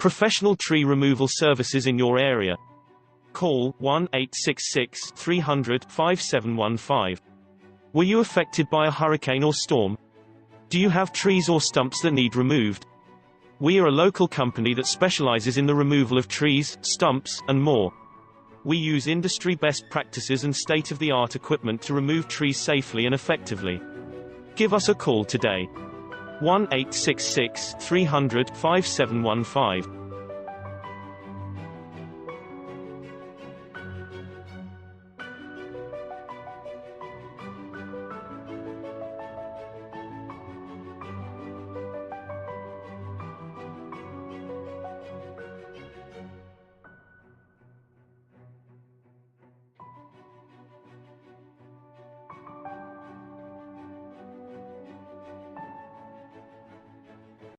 Professional tree removal services in your area. Call 1-866-300-5715. Were you affected by a hurricane or storm? Do you have trees or stumps that need removed? We are a local company that specializes in the removal of trees, stumps, and more. We use industry best practices and state-of-the-art equipment to remove trees safely and effectively. Give us a call today. 1-866-300-5715.